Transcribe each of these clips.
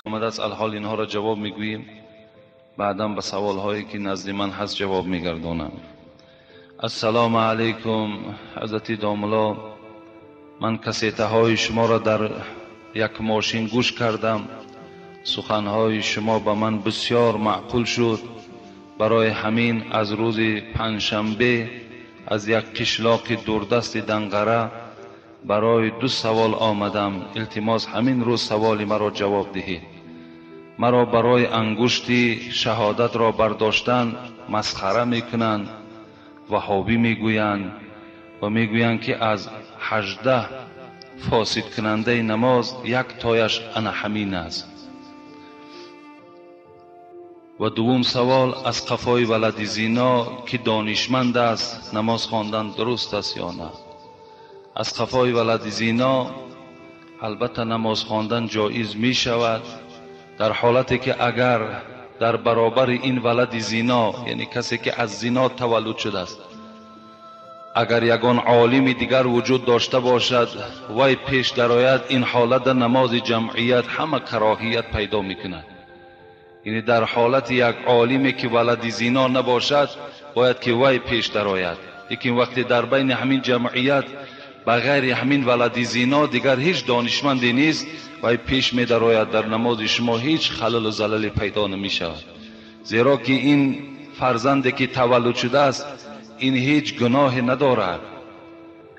اومده است الحال اینها را جواب میگوییم، بعدم به سوال هایی که نزد من هست جواب میگردانم. السلام علیکم حضرت داملا، من کسیته های شما را در یک ماشین گوش کردم. سخنهای شما به من بسیار معقول شد. برای همین از روز پنجشنبه از یک قشلاق دوردست دنقره برای 2 سوال آمدم. التماس همین روز سوال مرا جواب دهید. مرا برای انگشتی شهادت را برداشتن مسخره میکنند، وهابی میگویند و میگویند که از 18 فاسد کننده نماز یک تایش انا همین است. و دوم سوال، از قفای ولد زینا که دانشمند است نماز خواندن درست است یا نه؟ از قفای ولد زینا البته نماز خواندن جایز می شود در حالتی که اگر در برابر این ولد زینا، یعنی کسی که از زینا تولد شده است، اگر یگان عالم دیگر وجود داشته باشد وی پیش درآید، این حالت در نماز جمعیت همه کراهیت پیدا میکند. یعنی در حالت یک عالمی که ولد زینا نباشد باید که وی پیش درآید، لیکن وقتی در بین همین جمعیت بغیر همین ولد زینا دیگر هیچ دانشمندی نیست وی پیش می درآید، در نماز شما هیچ خلل و زلل پیدا نمی شود. زیرا که این فرزندی که تولد شده است این هیچ گناه ندارد.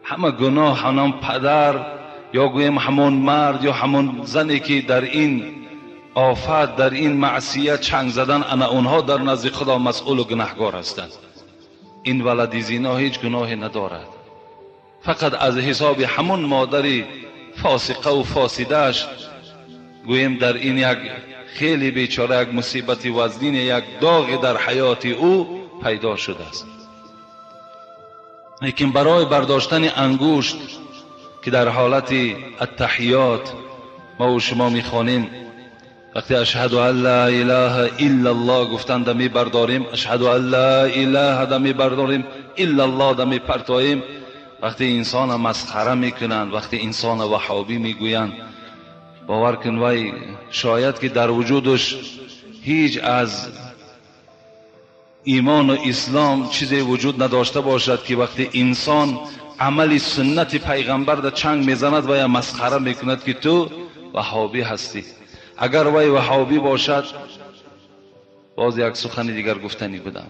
همه گناه همون پدر یا گویم همون مرد یا همون زنی که در این آفت، در این معصیت چنگ زدن، انا اونها در نزد خدا مسئول و گناهگار هستند. این ولد زینا هیچ گناه ندارد، فقط از حساب همون مادری فاسقه و فاسدهش گویم در این یک خیلی بیچاره یک مصیبت وزنین، یک داغ در حیات او پیدا شده است. لیکن برای برداشتن انگشت که در حالت التحیات ما و شما میخوانیم، وقتی اشهد ان لا اله الا الله گفتن دمی برداریم، اشهد ان لا اله دمی برداریم، الا الله دمی پرتاییم. وقتی انسان مسخره میکنند، وقتی انسان وهابی میگویند، باور کن وای شاید که در وجودش هیچ از ایمان و اسلام چیزی وجود نداشته باشد که وقتی انسان عمل سنت پیغمبر در چنگ میزند و یا مسخره میکند که تو وهابی هستی. اگر وای وهابی باشد باز یک سخن دیگر گفتنی بودم.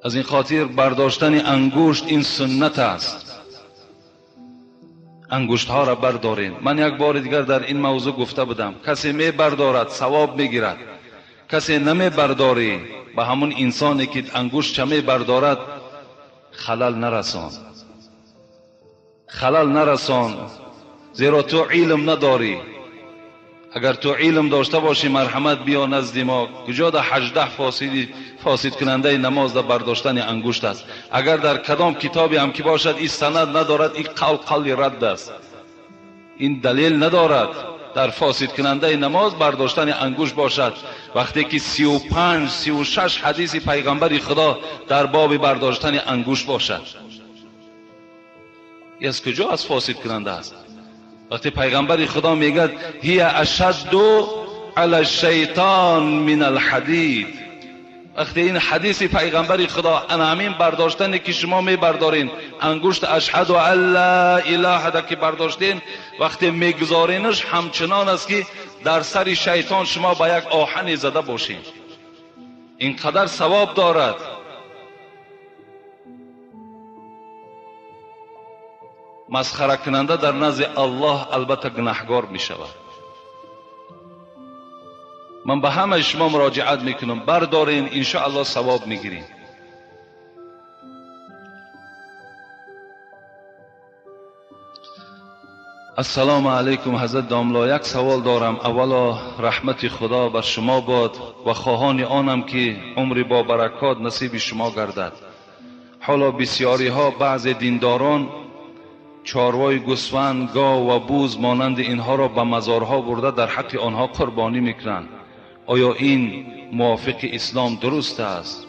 از این خاطر برداشتن انگشت این سنت است. انگشت ها را بردارین. من یک بار دیگر در این موضوع گفته بودم، کسی می بردارد ثواب میگیرد، کسی نمی برداری به همون انسانی که انگشت چمی بردارد خلل نرسان، خلل نرسان، زیرا تو علم نداری. اگر تو علم داشته باشی مرحمت بیا نزد ما، کجا در 18 فاسد کننده نماز در برداشتن انگشت است. اگر در کدام کتابی هم که باشد این سند ندارد، این قول رد است، این دلیل ندارد در فاسد کننده نماز برداشتن انگشت باشد، وقتی که 35 36 حدیث پیغمبر خدا در باب برداشتن انگشت باشد. این از کجا از فاسد کننده است؟ وقتی پیغمبر خدا میگه هی اشد علی الشیطان من الحدید، وقتی این حدیث پیغمبر خدا انا همین برداشتنی که شما می بردارین، انگشت اشهد ان لا اله الا که برداشتین، وقتی میگذارینش همچنان است که در سر شیطان شما با یک آهن زده باشین. اینقدر ثواب دارد. مسخره کننده در نزد الله البته گناهگار می شود. من به همه شما مراجعت میکنم، بردارین ان شاء الله ثواب میگیرین. السلام علیکم حضرت داملا، یک سوال دارم. اولا رحمت خدا بر شما باد و خواهان آنم که عمر با برکات نصیب شما گردد. حالا بسیاری ها بعض دینداران چاروای گوسفند، گاو و بوز مانند اینها را به مزارها برده در حق آنها قربانی میکنند. آیا این موافق اسلام درست است؟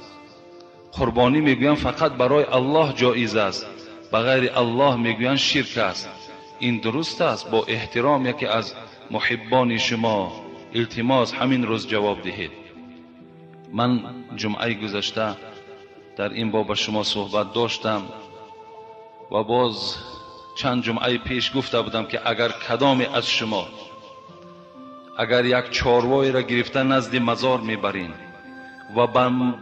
قربانی میگویند فقط برای الله جایز است، بغیر الله میگویند شرک است. این درست است؟ با احترام یکی از محبان شما التماس همین روز جواب دهید. من جمعه گذشته در این باب شما صحبت داشتم و باز چند جمعه پیش گفته بودم که اگر کدام از شما اگر یک چاروایی را گرفته نزد مزار میبرین و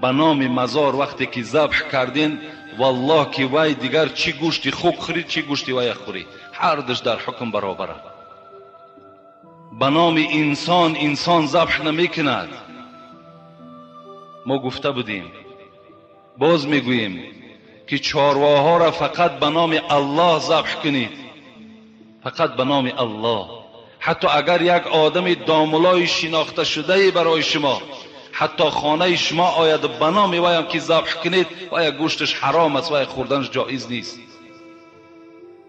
به نام مزار وقتی که ذبح کردین، والله که وای دیگر چی گوشتی خوک خورید چی گوشتی وای خوری، هر دش در حکم برابره. به نام انسان ذبح نمی کند. ما گفته بودیم، باز میگوییم که چارواها را فقط به نام الله ذبح کنید، فقط به نام الله. حتی اگر یک آدم داملای شناخته شده برای شما حتی خانه شما آید به نام وی که ذبح کنید، و یک گوشتش حرام است و خوردنش جایز نیست.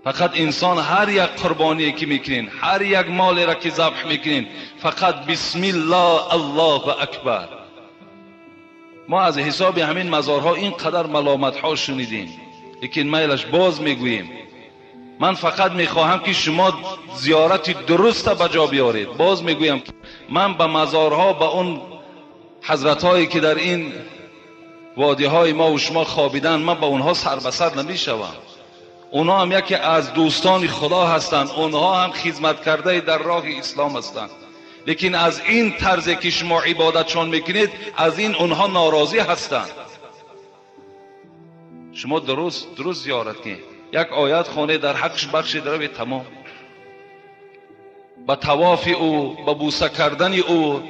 فقط انسان هر یک قربانی که میکنین، هر یک مالی را که ذبح میکنین، فقط بسم الله الله اکبر. ما از حساب همین مزارها اینقدر ملامت ها شنیدیم، لیکن میلش باز میگوییم من فقط میخواهم که شما زیارت درست بجا بیارید. باز میگویم که من به مزارها، به اون حضرت هایی که در این وادی های ما و شما خوابیدن، من به اونها سر به سر نمیشوم. اونها هم یکی از دوستان خدا هستند، اونها هم خدمت کرده در راه اسلام هستند، لیکن از این طرزی که شما عبادتشان میکنید از این اونها ناراضی هستند. شما درست زیارت کنید، یک آیت خانه در حقش بخشید روی تمام. با طواف او، با بوسه کردن او،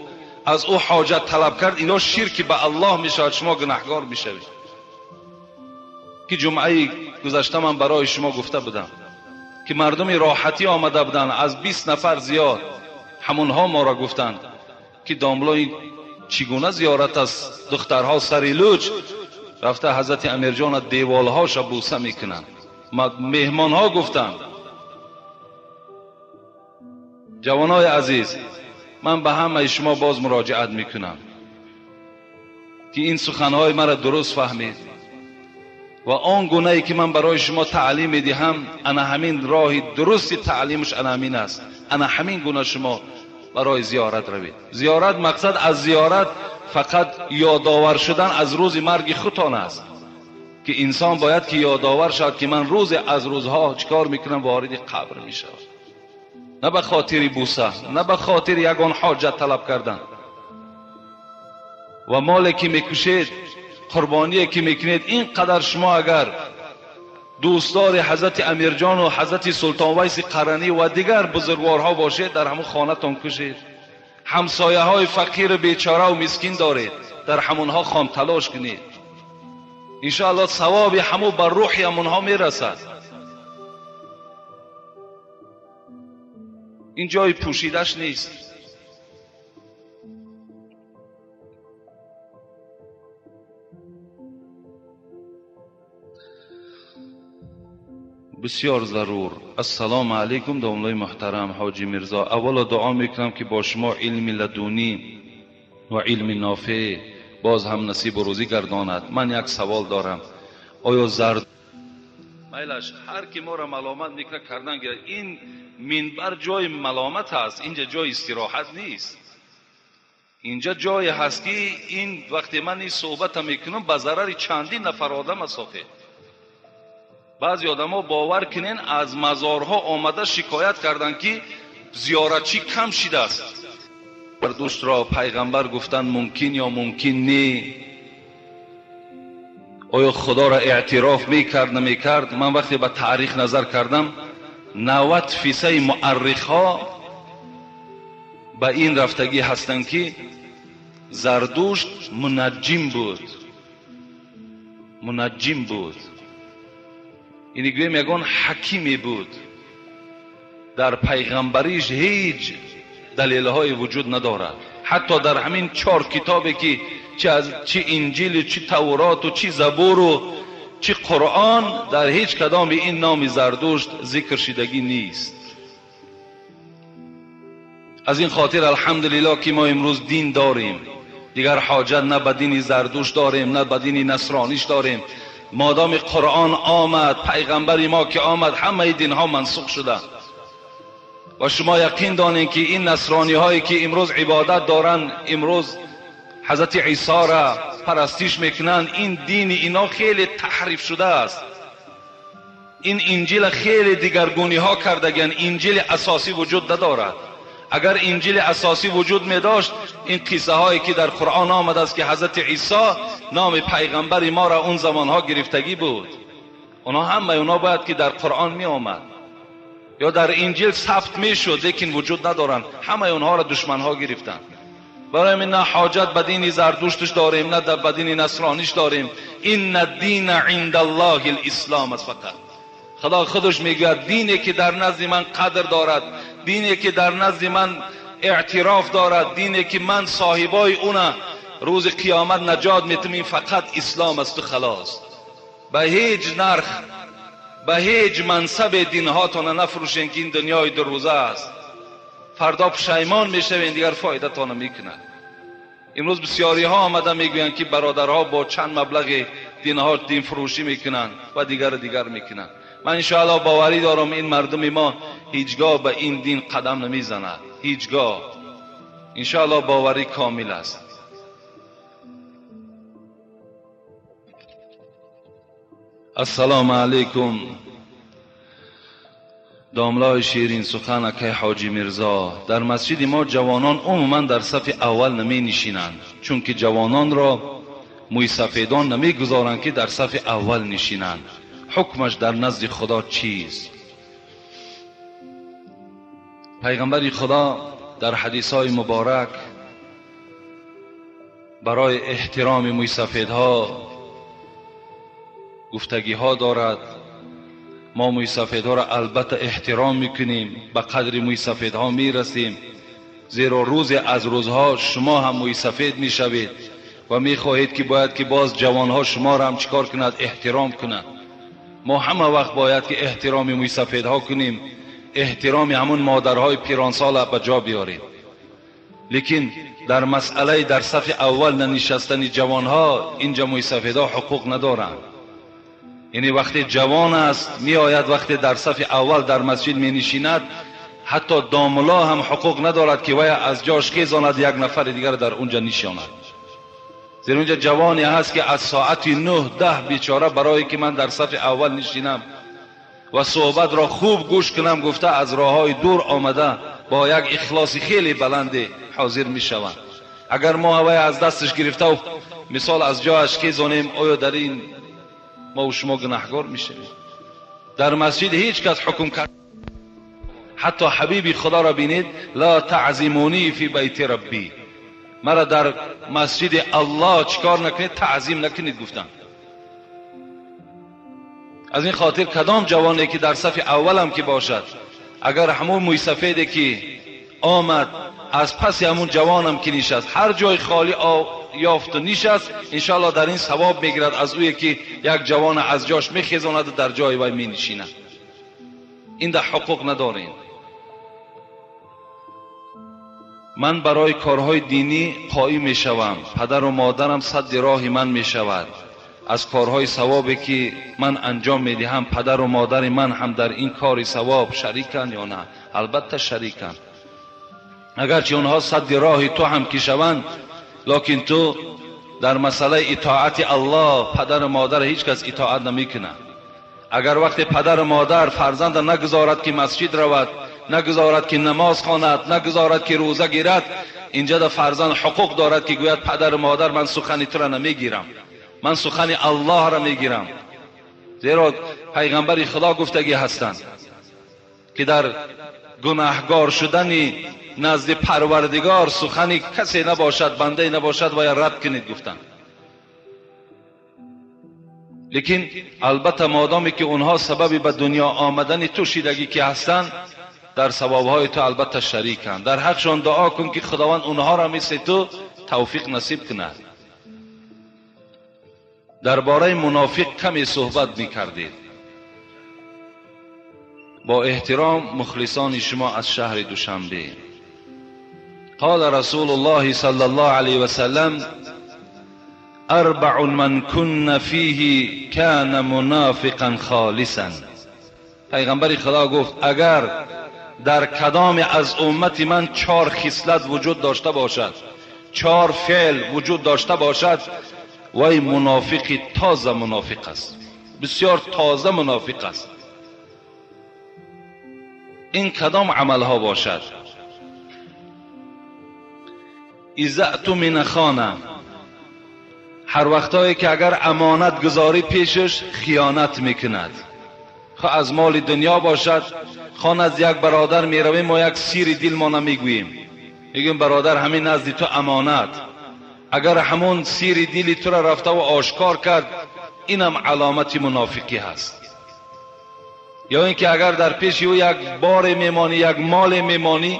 از او حاجت طلب کرد، اینا شرک به الله میشود، شما گناهگار میشوید. که جمعه گذشته من برای شما گفته بودم که مردم راحتی آمده بودن، از 20 نفر زیاد همونها ما را گفتند که داملای چگونه زیارت از دخترها سری لوچ رفته حضرت امیرجان دیوالهاش بوسه میکنند. مهمانها گفتند جوانای عزیز، من به همه شما باز مراجعت میکنم که این سخنهای مرا درست فهمید و آن گونه‌ای که من برای شما تعلیم میدهم، انا همین راه درست تعلیمش انا همین است. انا همین گونه شما برای زیارت روید. زیارت، مقصد از زیارت فقط یادآور شدن از روز مرگ خودتان است، که انسان باید که یادآور شد که من روز از روزها چیکار میکنم، وارد قبر میشم. نه به خاطر بوسه، نه به خاطر یگان حاجت طلب کردن. و مالی که میکشید، قربانی که میکنید، اینقدر شما اگر دوستدار حضرت امیرجان و حضرت سلطان ویس قرنی و دیگر بزرگوارها باشید، در همون خانه‌تان کشید. همسایه های فقیر بیچاره و مسکین دارید، در همونها خام تلاش کنید. انشاءالله ثواب همو بر روح همونها میرسد. این جای پوشیدش نیست. بسیار ضرور. السلام علیکم دوملای محترم حاجی میرزا. اولا دعا میکنم که با شما علم لدونی و علم نافع باز هم نصیب و روزی گرداند. من یک سوال دارم، آیا زرد میلش هر کی ما را ملامت میکنه کردن گیرد، این منبر جای ملامت هست، اینجا جای استراحت نیست. اینجا جای هست که این وقتی من این صحبت میکنم به ضرر چندین نفر آدم است. بعضی آدم ها باور کنین از مزارها آمده شکایت کردن که زیارتچی کم شده است. دوست را پیغمبر گفتن ممکن یا ممکن نه، آیا خدا را اعتراف میکرد نمیکرد؟ من وقتی به تاریخ نظر کردم 90% مورخها به این رفتگی هستند که زردوشت منجم بود. اینی گویم یگان حکیمی بود، در پیغمبریش هیچ دلیل‌های وجود ندارد. حتی در همین 4 کتابی که چه انجیل، چه تورات و چه زبور و چه قرآن، در هیچ کدام این نام زردوشت ذکر شدگی نیست. از این خاطر الحمدلله که ما امروز دین داریم دیگر حاجت نه به دین زردوش داریم نه به دین نصرانیش داریم. مادام قرآن آمد، پیغمبر ما که آمد، همه دین ها منسوخ شده. و شما یقین دانید که این نصرانی هایی که امروز عبادت دارن، امروز حضرت عیسی را پرستش میکنند، این دین اینا خیلی تحریف شده است. این انجیل خیلی دیگرگونی ها کردگن. انجیل اساسی وجود ندارد. اگر انجیل اساسی وجود می داشت، این قصه هایی که در قرآن آمده است که حضرت عیسی نام پیغمبر ما را اون زمان ها گرفتگی بود، اونا همه اونا باید که در قرآن می آمد یا در انجیل ثبت می شد، لیکن وجود ندارن. همه اونها را دشمن ها گرفتن. برای من نه حاجت به دین زردشتش داریم نه به دین نصرانیش داریم. این الدین عند الله الاسلام است. فقط خدا خودش میگه دینی که در نزد من قدر دارد، دینی که در نزد من اعتراف دارد، دینی که من صاحبای اون روز قیامت نجات میتونم، فقط اسلام است و خلاص. به هیچ نرخ، به هیچ منصب دین هاتون نفروشین که این دنیای دو روزه است. فردا پشیمان میشوین، دیگر فایده تان میکنه. امروز بسیاری ها آمده میگویند که برادرها با چند مبلغ دین ها دین فروشی میکنن و دیگر میکنن. من انشاءالله باوری دارم این مردم ما هیچگاه به این دین قدم نمیزند. هیچگاه. انشاءالله باوری کامل است. السلام علیکم. داملای شیرین سخن اکای حاجی میرزا. در مسجد ما جوانان عموما در صف اول نمی نشینند، چون که جوانان را موی سفیدان نمی گذارند که در صف اول نشینند. حکمش در نزد خدا چیست؟ پیغمبر خدا در حدیث های مبارک برای احترام موی سفیدها گفتگی ها دارد. ما موی سفیدها را البته احترام میکنیم، به قدر موی سفیدها میرسیم، زیرا روزی از روزها شما هم موی سفید میشوید و میخواهید که باید که باز جوانها شما را هم چیکار کند؟ احترام کند. ما همه وقت باید که احترام موی سفیدها کنیم، احترام همون مادرهای پیرانسال به جا بیاریم. لیکن در مسئله در صف اول ننشستن جوانها، اینجا موی سفیدها حقوق ندارند. یعنی وقتی جوان است می آید، وقتی در صف اول در مسجد می نشیند، حتی داملا هم حقوق ندارد که وی از جاش خیزاند یک نفر دیگر در اونجا نشاند. زیرا اونجا جوانی هست که از ساعت 9-10 بیچاره برای که من در صف اول نشینم و صحبت را خوب گوش کنم گفته از راه های دور آمده با یک اخلاص خیلی بلند حاضر می شوند. اگر ما وی از دستش گرفته و مثال از جاش خیزانیم، آیا در این ما و شما گناهگار میشیم؟ در مسجد هیچ کس حکم کرد. حتی حبیب خدا را بینید، لا تعظیمونی فی بیت ربی، مرا در مسجد الله چیکار نکنید؟ تعظیم نکنید گفتن. از این خاطر کدام جوانی که در صف اولم که باشد، اگر همون موی سفیدی که آمد از پس همون جوانم که نشست هر جای خالی یافت و نشست، انشاءالله در این ثواب میگیرد از اوی که یک جوان از جاش میخیزاند و در جای وی می نشیند. این در حقوق ندارین. من برای کارهای دینی قائم میشوم، پدر و مادرم صد راه من میشود. از کارهای ثوابی که من انجام میدهم پدر و مادر من هم در این کار ثواب شریکن یا نه؟ البته شریکن. اگرچه اونها صد راه تو هم کشوند، لکن تو در مسئله اطاعت الله پدر و مادر هیچ کس اطاعت نمیکنه. اگر وقت پدر و مادر فرزند نگذارد که مسجد رود، نگذارد که نماز خواند، نگذارد که روزه گیرد، اینجا در فرزند حقوق دارد که گوید پدر و مادر من سخن تو را نمیگیرم، من سخن الله را میگیرم. زیرا پیغمبر خدا گفتگی هستند که در گناهگار شدن نزد پروردگار سخنی کسی نباشد، بنده نباشد و یا رد کنید گفتند. لیکن البته مادامی که اونها سبب به دنیا آمدن تو شیدگی که هستند، در ثوابهای تو البته شریکند. در حقشان دعا کن که خداوند اونها را مثل تو توفیق نصیب کند. درباره منافق کمی صحبت می‌کردید. با احترام مخلصان شما از شهر دوشنبه. قال رسول الله صلی الله علیه و سلم اربع من کن فیه کان منافقا خالصا. پیغمبر خدا گفت اگر در کدام از امت من 4 خصلت وجود داشته باشد، 4 فعل وجود داشته باشد، وای منافقی تازه منافق است، بسیار تازه منافق است. این کدام عملها باشد؟ اذا اؤتمن خان، هر وقتایی که اگر امانت گذاری پیشش خیانت میکند، خواه از مال دنیا باشد، خواه از یک برادر میرویم ما یک سیر دل ما نمیگوییم، میگیم برادر همین نزد تو امانت، اگر همون سیر دل تو را رفته و آشکار کرد، اینم علامت منافقی هست. یا اینکه اگر در پیش او یک بار میمانی، یک مال میمانی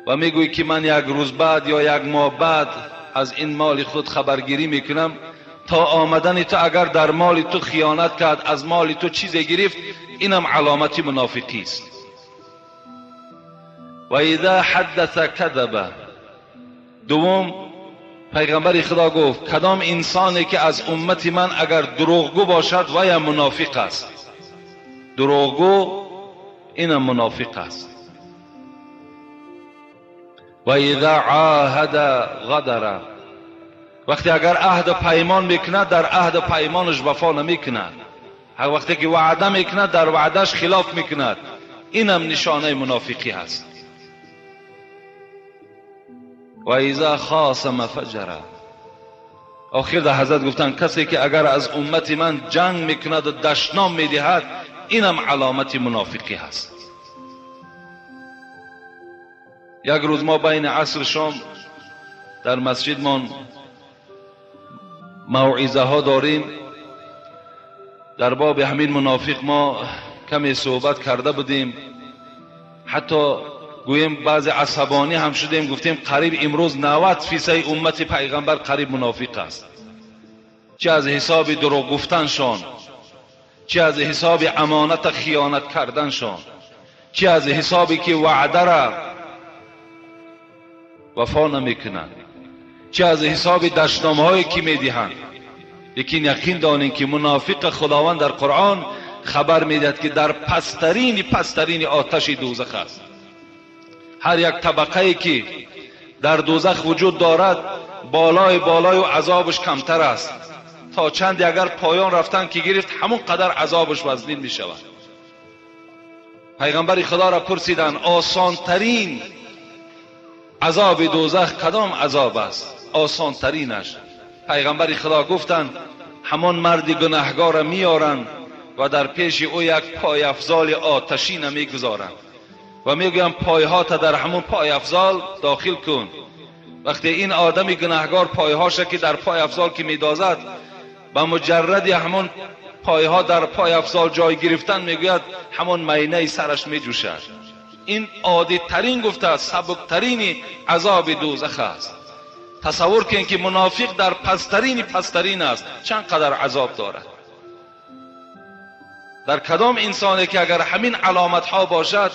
و میگویی که من یک روز بعد یا یک ماه بعد از این مال خود خبرگیری میکنم، تا آمدن تو اگر در مال تو خیانت کرد، از مال تو چیزی گرفت، اینم علامت منافقی است. و اذا حدث کذب، دوم پیغمبر خدا گفت کدام انسانی که از امت من اگر دروغگو باشد وی منافق است. دروغگو اینم منافق است. و اذا عاهد غدر، وقتی اگر عهد پیمان میکند در عهد پیمانش وفا نمیکند، هر وقتی که وعده میکند در وعدهش خلاف میکند، اینم نشانه منافقی است. و اذا خاصم فجر، آخر در حضرت گفتن کسی که اگر از امت من جنگ میکند و دشنام میدهد، اینم علامت منافقی هست. یک روز ما بین عصر شام در مسجد من موعظه ها داریم، در باب همین منافق ما کمی صحبت کرده بودیم، حتی گویم بعض عصبانی هم شدیم، گفتیم قریب امروز 90% امت پیغمبر قریب منافق است، چه از حساب دروغ گفتنشان، چه از حساب امانت خیانت کردنشان، چه از حسابی که وعده را وفا نمیکنند، چه از حساب دشنامه هایی که میدهند. لیکن یقین دانید که منافق خداوند در قرآن خبر میدهد که در پسترین آتش دوزخ است. هر یک طبقه که در دوزخ وجود دارد بالای و عذابش کمتر است، تا چند اگر پایان رفتن که گرفت همون قدر عذابش وزنین می شود. پیغمبر خدا را پرسیدن آسان ترین عذاب دوزخ کدام عذاب است؟ آسان ترینش. پیغمبر خدا گفتند همان مردی گناهگار را میارند و در پیش او یک پای افضال آتشین میگذارند و میگویند پایهات در همون پای افضال داخل کن. وقتی این آدمی گناهگار پایهاش که در پای افضال که میدازد، با مجرد همون پایها در پای افضال جای گرفتن، میگوید همون مینه سرش میجوشد. این عادی ترین گفته سبک ترین عذاب دوزخ است. تصور کن که منافق در پسترین است، چند قدر عذاب دارد. در کدام انسانی که اگر همین علامت ها باشد،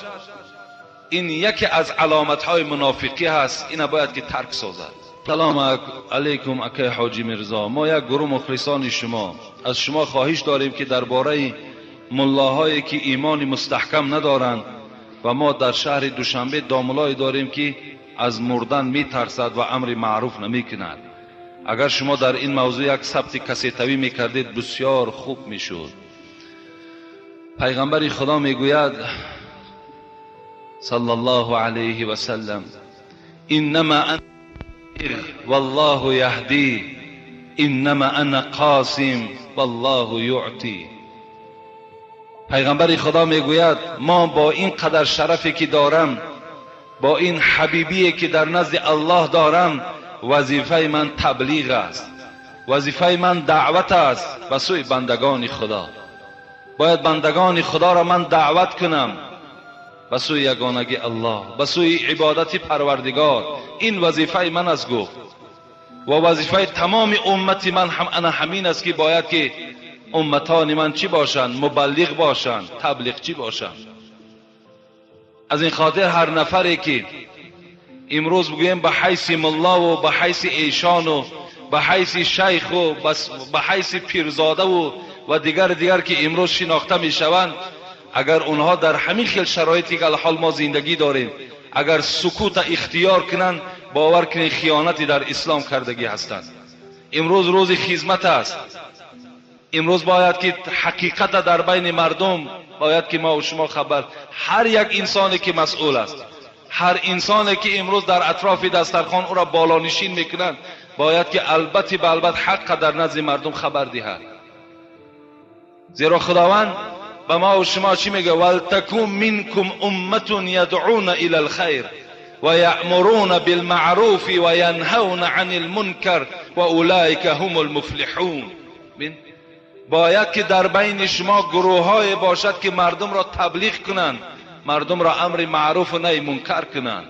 این یکی از علامت های منافقی هست، این باید که ترک سازد. سلام علیکم اکای حاجی مرزا، ما یک گروه مخلصان شما از شما خواهش داریم که درباره ملاهایی که ایمان مستحکم ندارند و ما در شهر دوشنبه داملای داریم که از مردن می ترسد و امر معروف نمی کند. اگر شما در این موضوع یک ثبت کسیتوی می کردید بسیار خوب می شد. پیغمبر خدا می گوید صلی الله علیه و سلم انما انا والله یهدی انما انا قاسم والله یعطی. پیغمبر خدا می گوید ما با این قدر شرفی که دارم، با این حبیبی که در نزد الله دارم، وظیفه من تبلیغ است، وظیفه من دعوت است به سوی بندگان خدا. باید بندگان خدا را من دعوت کنم به سوی یگانگی الله، به سوی عبادت پروردگار. این وظیفه من است گفت و وظیفه تمام امت من هم همین است که باید که امتان من چی باشند؟ مبلغ باشند، تبلیغچی باشند. از این خاطر هر نفری که امروز بگویم به حیث ملا و به حیث ایشان و به حیث شیخ و به حیث پیرزاده و دیگر که امروز شناخته می شوند، اگر اونها در همین خیل شرایطی که الحال ما زندگی داریم اگر سکوت اختیار کنند، باور کنید خیانتی در اسلام کردگی هستند. امروز روز خدمت است. امروز باید که حقیقت در بین مردم باید که ما و شما خبر، هر یک انسانی که مسئول است، هر انسانی که امروز در اطراف دسترخوان او را بالانشین میکنند، باید که البته به البته حق در نزد مردم خبر دهد. زیرا خداوند به ما و شما چی میگه؟ ولتکن منکم امه یدعون الی الخیر و یأمرون بالمعروف و ینهون عن المنکر و اولئک هم المفلحون. باید که در بین شما گروه‌های باشد که مردم را تبلیغ کنند، مردم را امر معروف و نهی منکر کنند.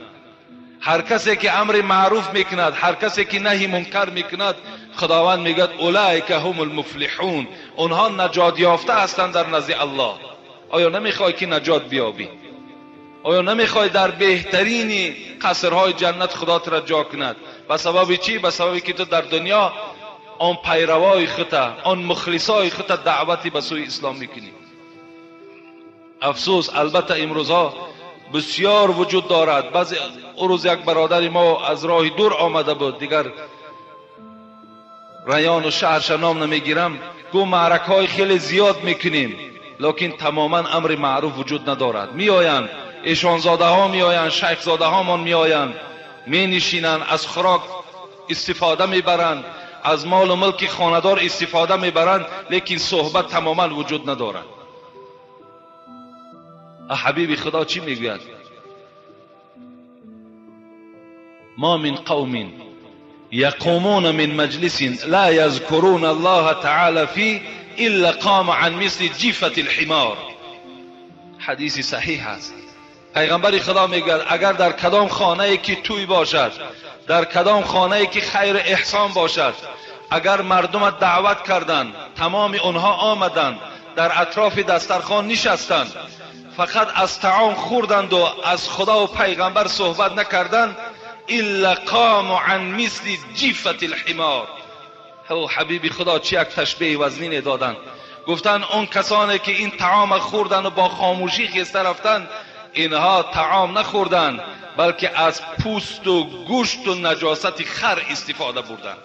هر کسی که امر معروف میکند، هر کسی که نهی منکر میکند، خداوند میگه اولئک هم المفلحون، اونها نجات یافته هستند در نزد الله. آیا نمیخوای که نجات بیابی؟ آیا نمیخوای در بهترین قصرهای جنت خدا را جا کند؟ به سبب چی؟ به سببی که تو در دنیا آن پیروای خودت، آن مخلصای خودت دعوتی به سوی اسلام میکنی. افسوس البته امروزها بسیار وجود دارد. بعضی روز یک برادر ما از راه دور آمده بود، دیگر ریان و شهرش نام نمیگیرم، گو معرکهای خیلی زیاد میکنیم لیکن تماما امر معروف وجود ندارد. میآیند ایشان زاده ها، میآیند شیخ زاده ها من میآیند، می نشینند، از خوراک استفاده میبرند، از مال و ملک خاندار استفاده میبرند، لیکن صحبت تماما وجود ندارد. حبیب خدا چی میگوید؟ ما من قوم یقومون من مجلس لا یذکرون الله تعالی فی الا قام عن مثل جیفة الحمار. حدیث صحیح است. پیغمبر خدا میگوید اگر در کدام خانه ای که توی باشد، در کدام خانه ای که خیر احسان باشد، اگر مردم دعوت کردند، تمام اونها آمدند، در اطراف دسترخوان نشستند، فقط از طعام خوردند و از خدا و پیغمبر صحبت نکردند، الا قام عن مثل جیفة الحمار. او حبیب خدا چه یک تشبیه وزنین دادند. گفتند اون کسانی که این طعام خوردند و با خاموشی خسته رفتند، اینها طعام نخوردند بلکه از پوست و گوشت و نجاست خر استفاده بردند.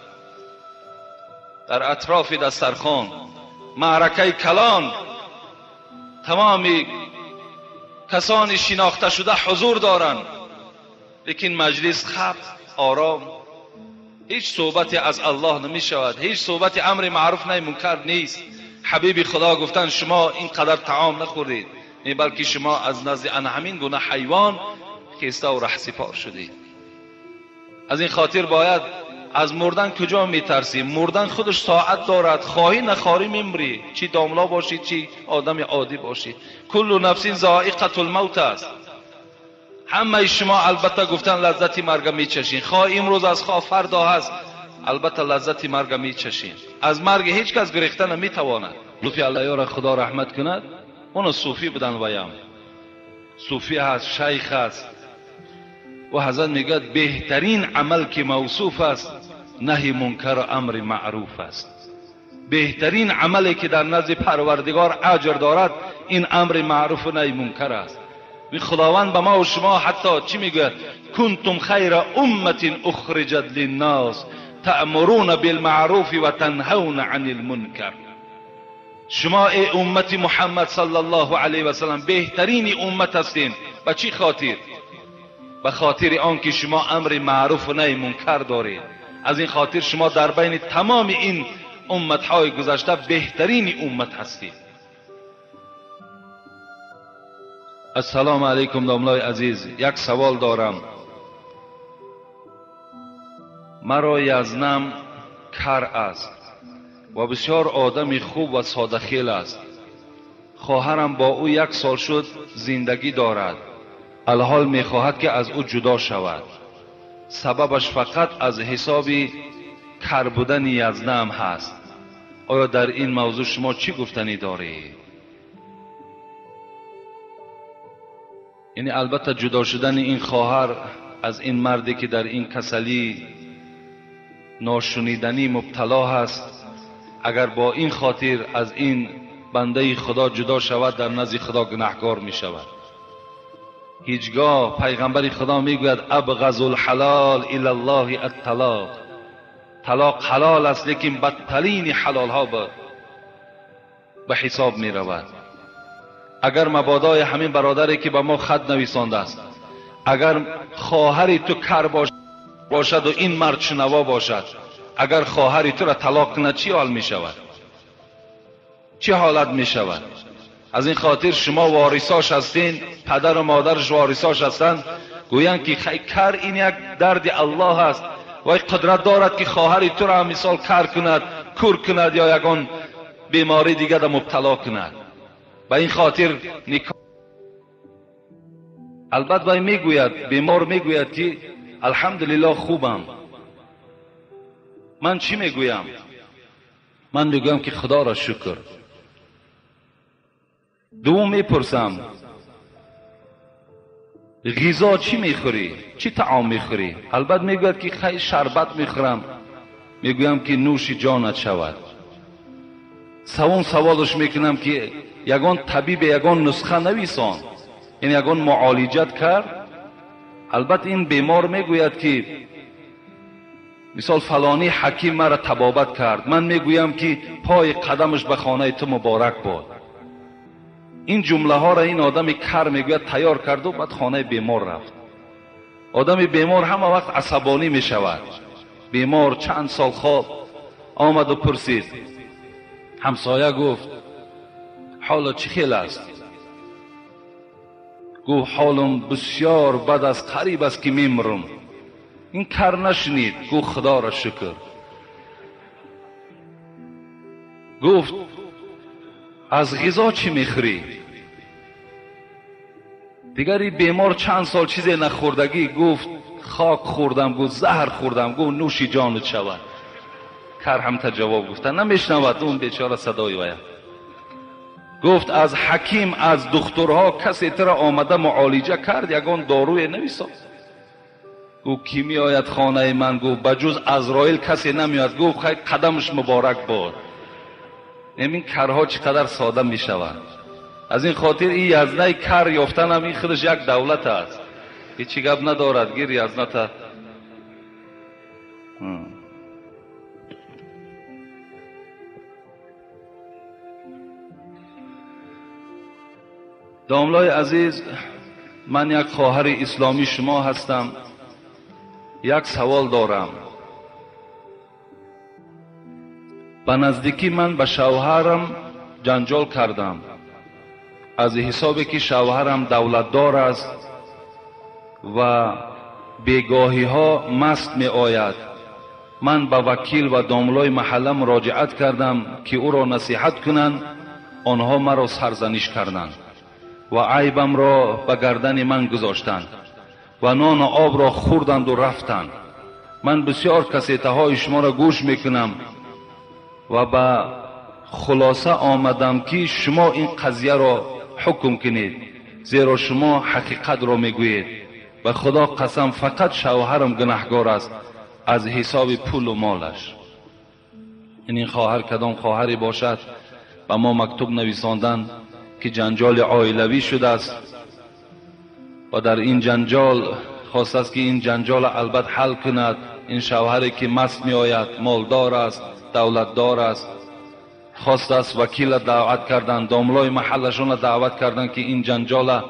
در اطراف دسترخوان معرکه کلان، تمامی کسان شناخته شده حضور دارند، لیکن مجلس خب آرام، هیچ صحبتی از الله نمی شود، هیچ صحبت امر معروف نهی منکر نیست. حبیب خدا گفتند شما اینقدر طعام نخوردید، بلکه شما از نزد همین گونه حیوان خسته و رهسپار شدید. از این خاطر باید از مردن کجا میترسیم؟ مردن خودش ساعت دارد، خواهی نخواهی میمری، چی داملا باشید چی آدم عادی باشید. کل نفس ذائقة الموت است. همه شما البته گفتن لذت مرگ میچشین، خواه امروز از خواه فردا هست، البته لذت مرگ میچشین. از مرگ هیچ کس گریخته نمیتواند. لطفی الله یار خدا رحمت کند، اون صوفی بدن ویم، صوفی هست، شیخ هست و حضرت میگه بهترین عمل که موصوف است نهی منکر و امر معروف است. بهترین عملی که در نزد پروردگار اجر دارد این امر معروف و نهی منکر است. خداوند به ما و شما حتی چی میگه؟ کنتم خیر امه اخرجت للناس تأمرون بالمعروف و تنهون عن المنکر. شما ای امت محمد صلی الله علیه و سلم بهترین امت هستین. به چی خاطر؟ به خاطر آنکه شما امر معروف و نهی منکر دارید. از این خاطر شما در بین تمام این امتهای گذشته بهترین امت هستید. السلام علیکم داملای عزیز، یک سوال دارم. مرا یزنم کر است و بسیار آدم خوب و ساده‌خیل است. خواهرم با او 1 سال شد زندگی دارد، الحال میخواهد که از او جدا شود. سببش فقط از حساب کر بودن یزنم هست. آیا در این موضوع شما چی گفتنی دارید؟ یعنی البته جدا شدن این خواهر از این مردی که در این کسلی ناشنیدنی مبتلا هست، اگر با این خاطر از این بنده خدا جدا شود در نزد خدا گناهکار می شود. هیچگاه پیغمبر خدا می گوید ابغض الحلال الی الله الطلاق. طلاق حلال است لیکن بدترین حلال ها به حساب می رود. اگر مبادای همین برادری که به ما خط نویسانده است، اگر خواهری تو کر باشد و این مرد شنوا باشد، اگر خواهری تو را طلاق کنه چی حال می شود؟ چه حالت می شود؟ از این خاطر شما وارثاش هستین، پدر و مادرش وارثاش هستند، گویند که خیلی کر این یک درد الله است و قدرت دارد که خواهری تو را مثال کر کند، کور کند یا یگان بیماری دیگر را مبتلا کند. به این خاطر نکاح. البته میگوید بیمار میگوید که الحمدلله خوبم. من چی میگویم؟ من میگویم که خدا را شکر. دوم میپرسم غذا چی میخوری؟ چی طعام میخوری؟ البته میگوید که خیلی شربت میخورم. میگویم که نوش جانت شود. سوم سوالش میکنم که یگان طبیب یگان نسخه نویسان، این یگان معالجت کرد؟ البته این بیمار میگوید که مثال فلانی حکیم مرا طبابت کرد. من میگویم که پای قدمش به خانه تو مبارک باد. این جمله ها را این آدم کر میگوید تیار کرد و بعد خانه بیمار رفت. آدم بیمار همه وقت عصبانی می شود. بیمار چند سال خواب آمد و پرسید، همسایه گفت حالا چه خیل است؟ گفت حالم بسیار بد است، قریب است که میمرم. این کر نشنید، گفت خدا را شکر. گفت از غذا چی میخوری؟ دیگری بیمار چند سال چیزی نخوردگی گفت خاک خوردم، گفت زهر خوردم. گفت نوش جانت شود. کر هم تا جواب گفتن نمیشنود اون بیچاره صدای ویا. گفت از حکیم از دکترها کسی ترا آمده معالجه کرد؟ یگان داروی نویساد؟ گفت کی می آید خانه من؟ گفت بجز عزرائیل کسی نمیاد. گفت خیلی قدمش مبارک باد. این کرها چقدر ساده می شود. از این خاطر این یزنه کر یافتن هم این خودش یک دولت است. هیچی گپ ندارد گیر یزنه. داملای عزیز، من یک خواهر اسلامی شما هستم. یک سوال دارم. به نزدیکی من به شوهرم جنجال کردم از حسابی که شوهرم دولتدار است و بیگاهی ها مست می آید. من به وکیل و داملای محله مراجعت کردم که او را نصیحت کنند. آنها مرا سرزنش کردند و عیبم را به گردن من گذاشتند و نان و آب را خوردند و رفتند. من بسیار کسیته های شما را گوش میکنم و به خلاصه آمدم که شما این قضیه را حکم کنید، زیرا شما حقیقت را میگویید. به خدا قسم فقط شوهرم گناهکار است از حساب پول و مالش. این خواهر کدام خواهری باشد به ما مکتوب نویساندن که جنجال عائلوی شده است و در این جنجال خواست است که این جنجال البته حل کند. این شوهری که مست می آید، مالدار است، دولتدار است، خواست است وکیل دعوت کردن، داملای محلشون دعوت کردن که این جنجال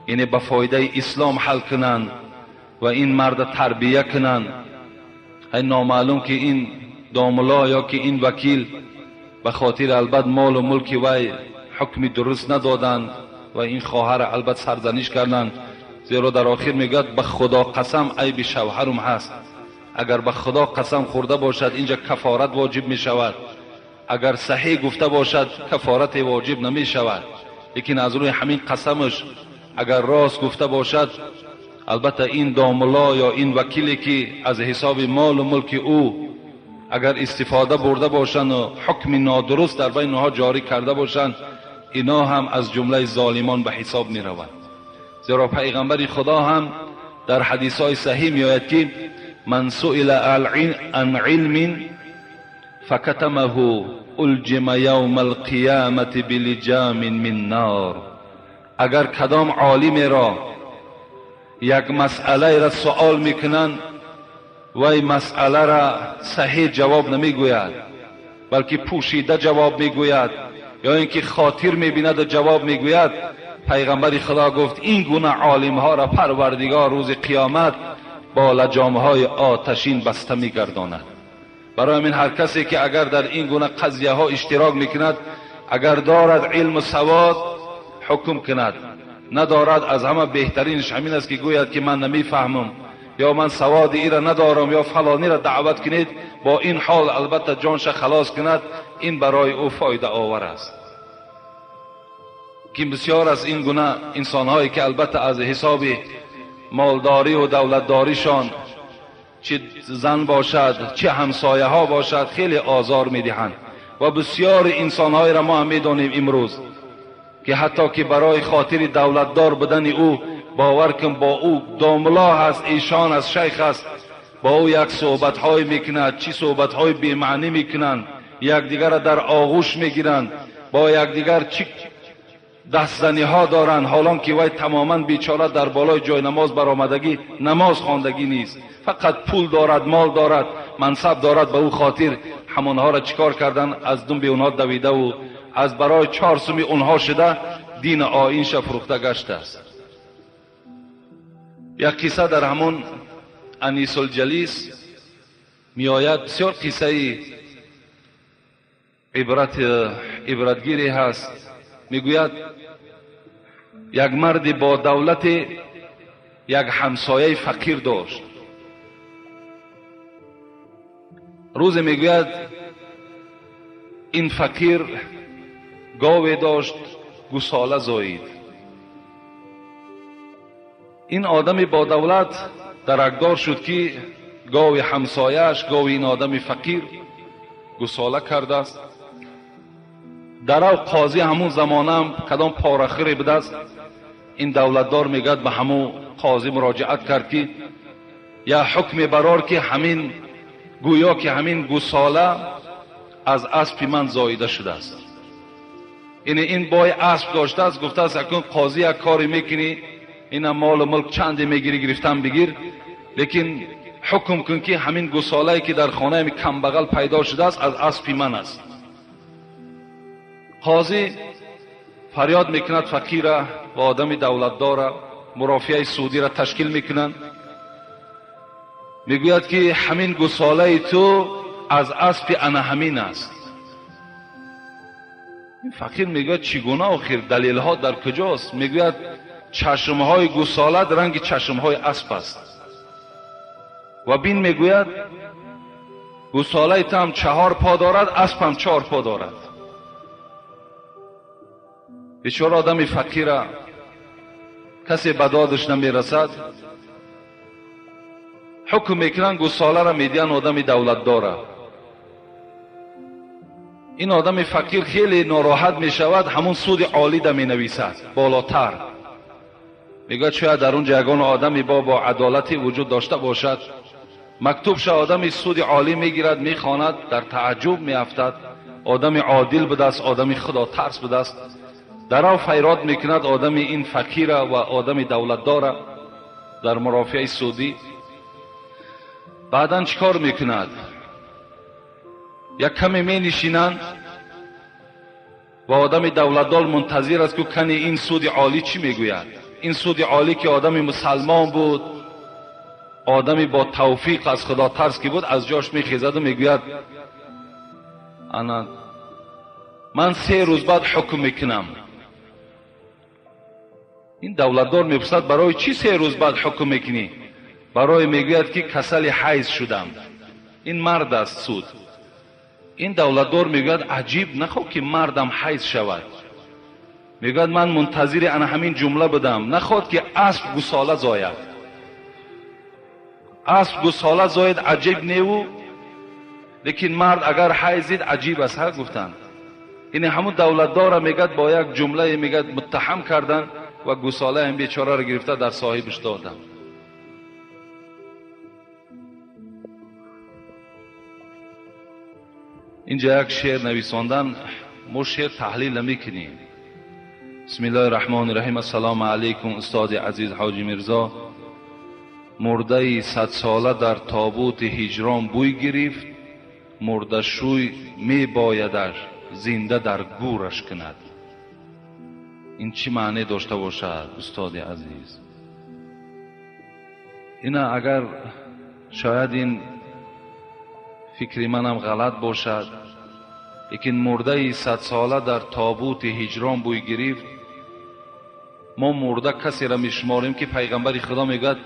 یعنی به فایده اسلام حل کنند و این مرد تربیه کنند. این نامعلوم که این داملا یا که این وکیل به خاطر البته مال و ملک وی حکمی درست ندادند و این خواهر البته سرزنش کردند. زیرا در آخر میگد به خدا قسم عیب شوهرم هست. اگر به خدا قسم خورده باشد اینجا کفارت واجب می شود. اگر صحیح گفته باشد کفارت واجب نمی شود. لیکن از روی همین قسمش اگر راست گفته باشد، البته این داملا یا این وکیلی که از حساب مال و ملک او اگر استفاده برده باشند و حکم نادرست در بین آنها جاری کرده باشند، اینا هم از جمله ظالمان به حساب می روند. زیرا پیغمبر خدا هم در حدیث های صحیح می آید که من سئل عن علم فکتمه الجم یوم القیامة بلجام من نار. اگر کدام عالم را یک مسئله را سوال میکنند و این مسئله را صحیح جواب نمیگوید بلکه پوشیده جواب میگوید یا اینکه خاطر میبیند جواب میگوید، پیغمبر خدا گفت این گونه عالم ها را پروردگار روز قیامت با لجام های آتشین بسته میگرداند. برای من هر کسی که اگر در این گونه قضیه ها اشتراک میکند، اگر دارد علم و سواد حکم کند، ندارد از همه بهترینش همین است که گوید که من نمیفهمم یا من سواد ای را ندارم یا فلانی را دعوت کنید، با این حال البته جانش خلاص کند، این برای او فایده آور است. که بسیار از این گونه انسان هایی که البته از حساب مالداری و دولتداریشان چه زن باشد چه همسایه ها باشد خیلی آزار میدهند و بسیار انسان های را ما هم میدانیم امروز که حتی که برای خاطر دولتدار بدن او باور کن با او داملا هست، ایشان از شیخ است، با او یک صحبت های میکنند، چی صحبت های بی معنی میکنند، یک دیگر را در آغوش میگیرند، با یک دیگر چی دستزنی ها دارند، حالان که وی تماما بیچاره در بالای جای نماز برآمدگی نماز خواندگی نیست، فقط پول دارد، مال دارد، منصب دارد، به او خاطر همانها را چیکار کردن؟ از دنبه اونها دویده و از برای 4 سوم اونها شده دین آیینش فروخته گشته است. یک قصه در همون انیس الجلیس می آید، بسیار قصه عبرتگیری هست. میگوید یک مرد با دولت یک همسایه فقیر داشت. روز میگوید این فقیر گاوی داشت، گوساله زایید. این آدم با دولت درکدار شد که گاوی همسایه‌اش، گاوی این آدم فقیر گوساله کرده است. در او قاضی همون زمانه هم کدام پارخری بده است، این دولتدار میگد به همون قاضی مراجعت کرد که یا حکم برار که همین گویا که همین گوساله از اسب من زاییده شده است. این بای اسب داشته است، گفته است اکنون قاضی یک کاری میکنی، این مال و ملک چندی میگیری گرفتن بگیر، لیکن حکم کن که همین گوساله که در خانه کم بغل پیدا شده است از اسب من است. قاضی فریاد میکند فقیر و آدم دولتدار، مرافعه سودی را تشکیل میکنند، میگوید که همین گوساله تو از اسب انا همین است. این فقیر میگوید چگونه آخر؟ دلیل ها در کجاست؟ میگوید چشم های گوساله رنگ چشم های اسب است. و بین میگوید گوساله تو هم 4 پا دارد، اسب هم 4 پا دارد. بیچاره آدم فقیر کسی به دادش نمیرسد، حکم میکنن گوساله را میدین آدم دولتدار. این آدم فقیر خیلی ناراحت میشود، همون سود عالی دا می نویسد بالاتر. میگه شاید در اون جگان آدمی با عدالتی وجود داشته باشد، مکتوب شد آدمی سود عالی میگیرد، میخواند، در تعجب میافتد، آدمی عادل بوده است، آدمی خدا ترس بوده است. در او فیراد میکند آدمی این فقیر و آدمی دولتدار در مرافعه سودی. بعدن چیکار میکند؟ یک کمی می نشینند و آدم دولتدار منتظر است که کنی این سود عالی چی میگوید. این سود عالی که آدم مسلمان بود، آدمی با توفیق از خدا ترس که بود، از جاش میخیزد و میگوید انا من 3 روز بعد حکم میکنم. این دولتدار میپرسد برای چی 3 روز بعد حکم میکنی؟ برای میگوید که کسل حیض شدم. این مرد است سود. این دولتدار میگوید عجیب، نخواه که مردم حیض شود. میگوید من منتظر انا همین جمله بدم، نخواد که اسب گوساله زاید. اسب گوساله زاید عجیب نیو، لیکن مرد اگر حیضید عجیب است. ها گفتند این همون دولتدار میگد با یک جمله میگد متهم کردن و گوساله هم بیچاره را گرفته در صاحبش دادن. اینجا یک شعر نویساندن، ما شعر تحلیل نمیکنیم. بسم الله الرحمن الرحیم. السلام علیکم استاد عزیز حاجی میرزا. مرده 100 ساله در تابوت هجران بوی گرفت، مرده شوی می بایدش زنده در گورش کند. این چی معنی داشته باشد استاد عزیز؟ اینا اگر شاید این فکری منم غلط باشد، لیکن مرده 100 ساله در تابوت هجران بوی گرفت، ما مرده کسی را میشماریم که پیغمبر خدا میگوید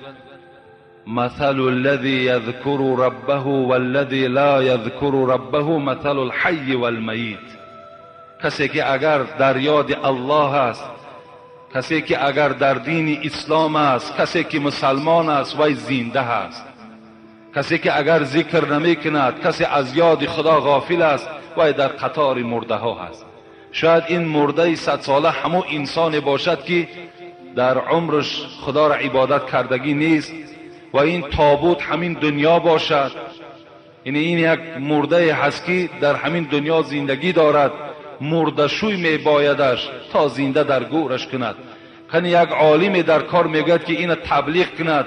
مثل الذي يذكر ربه والذي لا يذكر ربه مثل الحي والميت. کسی که اگر در یاد الله است، کسی که اگر در دین اسلام است، کسی که مسلمان است وی زنده است. کسی که اگر ذکر نمی کند، کسی از یاد خدا غافل است وی در قطار مرده ها است. شاید این مرده 100 ساله همون انسان باشد که در عمرش خدا را عبادت کردگی نیست و این تابوت همین دنیا باشد. یعنی این یک مرده هست که در همین دنیا زندگی دارد، مرده شوی می بایدش تا زنده در گورش کند. کنی یک عالم در کار میگوید که این تبلیغ کند،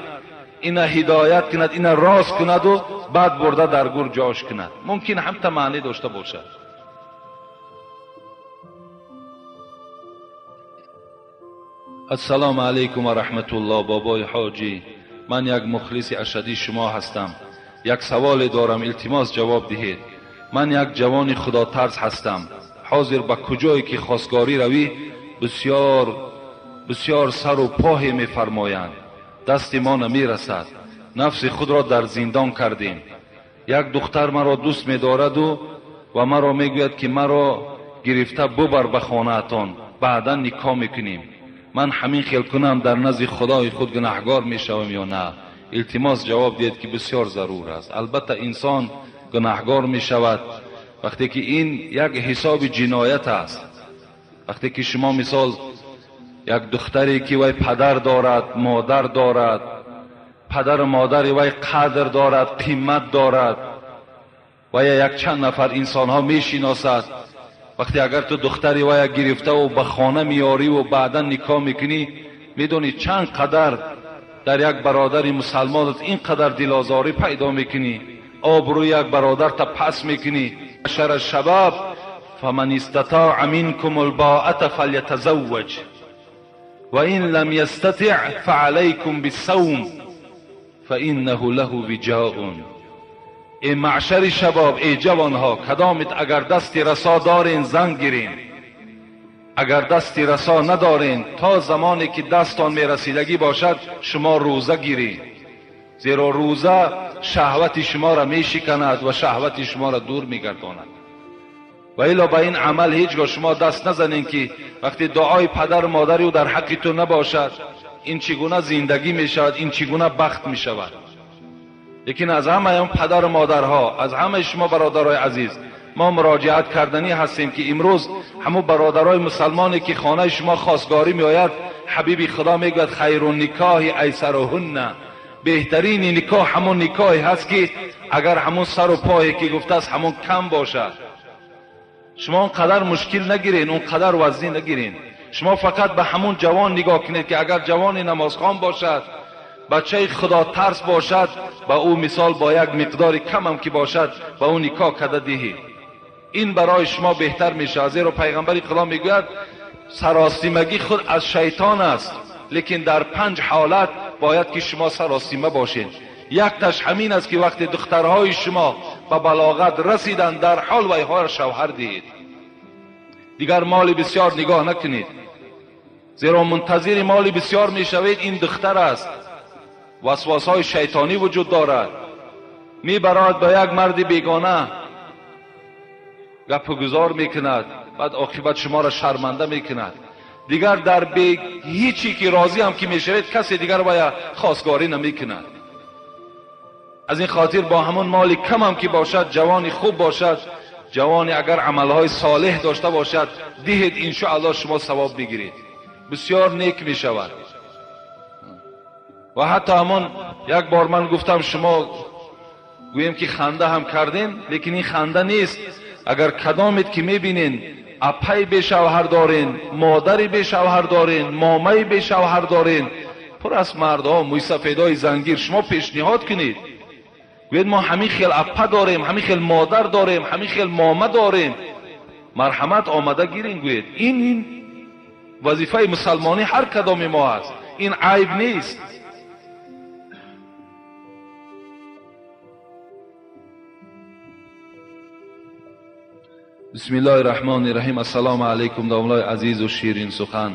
این هدایت کند، این راست کند و بعد برده در گور جاش کند. ممکن هم تا معنی داشته باشد. السلام علیکم و رحمت الله. بابای حاجی، من یک مخلص اشدی شما هستم. یک سوال دارم، التماس جواب دهید. من یک جوان خدا ترس هستم. حاضر به کجایی که خواستگاری روی بسیار سر و پاه می فرمایند. دست ما نمی رسد. نفس خود را در زندان کردیم. یک دختر مرا دوست می دارد و مرا می گوید که مرا گرفته ببر به خانه اتان، بعدا نکاح میکنیم. من همین خیال کنم در نزد خدای خود گناهگار می شوم یا نه؟ التماس جواب دید که بسیار ضرور است. البته انسان گناهگار می شود وقتی که این یک حساب جنایت است. وقتی که شما مثال یک دختری که وی پدر دارد، مادر دارد، پدر و مادر وی قدر دارد، قیمت دارد و یک چند نفر انسان ها می شناسد، وقتی اگر تو دختری وی گرفته و به خانه میاری و بعدا نکاح میکنی، میدونی چند قدر در یک برادر مسلمان اینقدر دلازاری پیدا میکنی، آبروی یک برادر تا پس میکنی. شر الشباب فمن استطاع منکم الباءة فلیتزوج و این لم یستطع فعلیکم بالصوم فانه له وجاء. ای معشر شباب، ای جوانها، کدامت اگر دستی رسا دارین زن گیرین، اگر دستی رسا ندارین تا زمانی که دستان می رسیدگی باشد شما روزه گیرین، زیرا روزه شهوت شما را می شکند و شهوت شما را دور می گرداند. و الا به این عمل هیچگاه شما دست نزنین که وقتی دعای پدر و مادری و در حق تو نباشد این چگونه زندگی می شود، این چگونه بخت می شود. لیکن از همه اون پدر و مادرها، از همه شما برادرای عزیز، ما مراجعت کردنی هستیم که امروز همون برادرای مسلمانی که خانه شما خواستگاری می آید، حبیب خدا می گوید خیر النکاح ایسرهن، بهترین نکاح همون نکاحی هست که اگر همون سر و پایی که گفته است همون کم باشد. شما اونقدر مشکل نگیرین، اونقدر وزنی نگیرین. شما فقط به همون جوان نگاه کنید که اگر جوان نمازخوان باشد، بچه خدا ترس باشد، با او مثال با یک مقدار کم هم که باشد با او نکاح کرده دهید. این برای شما بهتر میشه. زیرا پیغمبر خدا میگوید سراسیمگی خود از شیطان است، لیکن در 5 حالت باید که شما سراسیمه باشید. یک تاش همین است که وقتی دخترهای شما به بلاغت رسیدن در حال ویها را شوهر دهید. دیگر مال بسیار نگاه نکنید، زیرا منتظر مال بسیار میشوید. این دختر است، وسواسهای شیطانی وجود دارد، میبرد به یک مرد بیگانه، گپ گزار میکند، بعد عاقبت شما را شرمنده میکند. دیگر در هیچی که راضی هم که میشوید کسی دیگر باید خواستگاری نمیکند. از این خاطر با همون مال کم هم که باشد، جوانی خوب باشد، جوانی اگر عملهای صالح داشته باشد، دهید انشاءالله شما ثواب بگیرید، بسیار نیک میشود. و حتی همون یک بار من گفتم شما گویم که خنده هم کردین، لیکن این خنده نیست. اگر کدامید که میبینین اپای به شوهر دارین، مادری به شوهر دارین، مامای به شوهر دارین، پر از مردها موی سفیدای زنگیر، شما پیشنهاد کنید گوید ما همین خیل اپا داریم، همین خیل مادر داریم، همین خیل ماما داریم، مرحمت آمده گیرین. گوید این وظیفه مسلمانی هر کدام ما است، این عیب نیست. بسم الله الرحمن الرحیم. السلام علیکم. داملای عزیز و شیرین سخن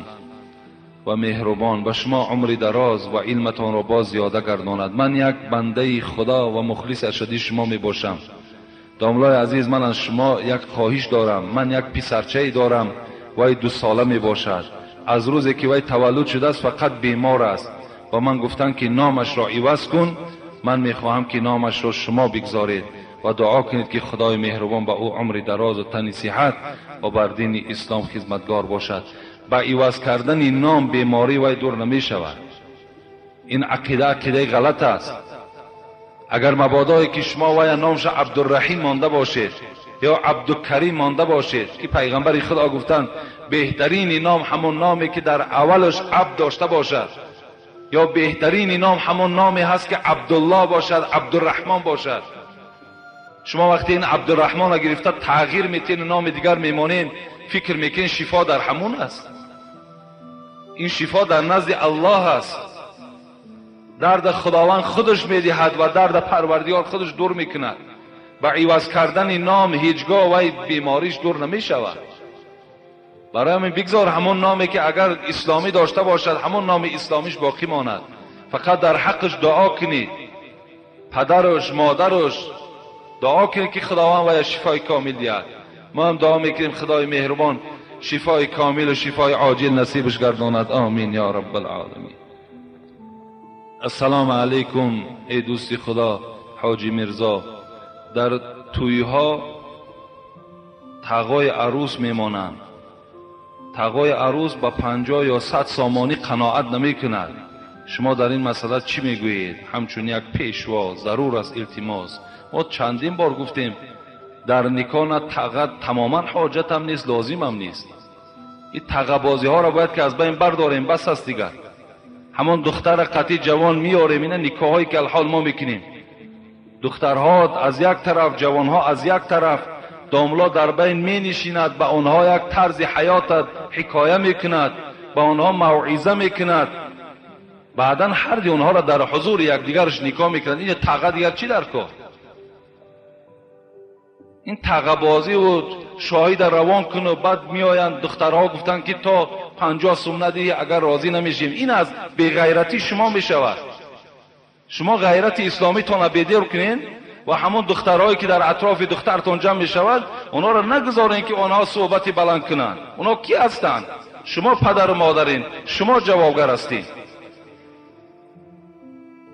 و مهربان به شما عمر دراز و علمتان را باز زیاده گرداند. من یک بنده خدا و مخلص ارشدی شما می باشم. داملای عزیز، من از شما یک خواهش دارم. من یک پسرچه دارم، وی 2 ساله می باشد. از روزی که وی تولد شده است فقط بیمار است و من گفتم که نامش را عوض کن. من می خواهم که نامش را شما بگذارید و دعا کنید که خدای مهربان به او عمر دراز و تن صحت و بر دین اسلام خدمتگار باشد. با عوض کردن این نام بیماری وی دور نمی شود. این عقیده غلط است. اگر مبادا که شما وی نامش عبدالرحیم مانده باشید یا عبدالکریم مانده باشید که پیغمبر خدا گفتند بهترین نام همون نامی که در اولش عبد داشته باشد، یا بهترین نام همون نامی هست که عبدالله باشد، عبدالرحمن باشد. شما وقتی این عبدالرحمن را گرفته تغییر میتین نام دیگر میمانین، فکر میکنین شفا در همون است. این شفا در نزد الله است. درد خداوند خودش میدهد و درد پروردگار خودش دور میکند. با عوض کردن نام هیچگاه وی بیماریش دور نمیشود. برای همین بگذار همون نامی که اگر اسلامی داشته باشد همون نام اسلامیش باقی ماند. فقط در حقش دعا کنید، پدرش مادرش دعا کنید که خداوند وی شفای کامل دهد. ما هم دعا میکنیم خدای مهربان شفای کامل و شفای عاجل نصیبش گرداند. آمین یا رب العالمین. السلام علیکم. ای دوستی خدا حاجی مرزا، در تویها تقای عروس میمانند. تقای عروس با 50 یا 100 سامانی قناعت نمی کند. شما در این مسئله چی میگویید؟ همچون یک پیشوا ضرور است التماس. ما چندین بار گفتیم در نکاح نه تقه تماما حاجت هم نیست، لازم هم نیست. این تقه بازی ها را باید که از بین برداریم، بس است دیگر. همون دختر قطعی جوان میاریم، این نکاح هایی که الحال ما میکنیم، دخترها از یک طرف، جوانها از یک طرف، داملا در بین می نشیند، به آنها یک طرز حیات حکایه میکند، به آنها موعظه میکند، بعدا هر دی آنها را در حضور یکدیگرش نکاح میکند. این تقه دیگر چی در کار؟ این تقه بازی و شاهد روان کن و بعد میآیند دخترها گفتن که تا 50 سوم ندهی اگر راضی نمیشیم. این از بی‌غیرتی شما میشود. شما غیرت اسلامی تان بدر کنین و همون دخترهایی که در اطراف دخترتان جمع میشود اونا را نگذارین که آنها صحبتی بلند کنند. اونا کی هستند؟ شما پدر و مادرین، شما جوابگر هستین.